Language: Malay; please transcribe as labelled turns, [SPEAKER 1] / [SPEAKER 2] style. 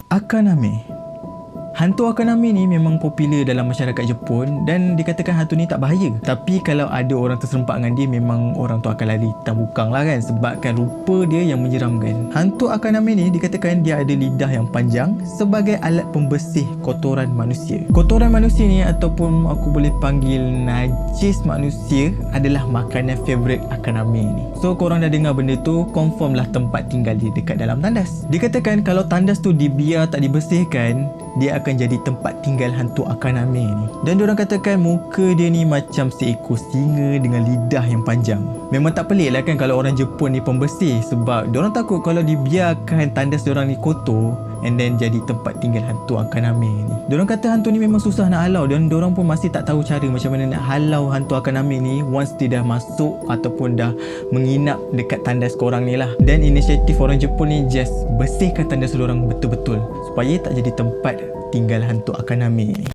[SPEAKER 1] Akaname. Hantu Akaname ni memang popular dalam masyarakat Jepun dan dikatakan hantu ni tak bahaya. Tapi kalau ada orang terserempak dengan dia, memang orang tu akan lari hitam bukang lah kan, sebabkan rupa dia yang menyeramkan. Hantu Akaname ni dikatakan dia ada lidah yang panjang sebagai alat pembersih kotoran manusia. Kotoran manusia ni, ataupun aku boleh panggil najis manusia, adalah makanan favourite Akaname ni. So korang dah dengar benda tu, confirm lah tempat tinggal dia dekat dalam tandas. Dikatakan kalau tandas tu dibiar tak dibersihkan, dia akan jadi tempat tinggal hantu Akaname ni. Dan diorang katakan muka dia ni macam seekor singa dengan lidah yang panjang. Memang tak pelik lah kan kalau orang Jepun ni pembersih, sebab diorang takut kalau dibiarkan tandas diorang ni kotor and then jadi tempat tinggal hantu Akaname ni. Diorang kata hantu ni memang susah nak halau, dan diorang pun masih tak tahu cara macam mana nak halau hantu Akaname ni once dia dah masuk ataupun dah menginap dekat tandas korang ni lah. Dan inisiatif orang Jepun ni just bersihkan tandas diorang betul-betul supaya tak jadi tempat tinggal hantu Akaname ni.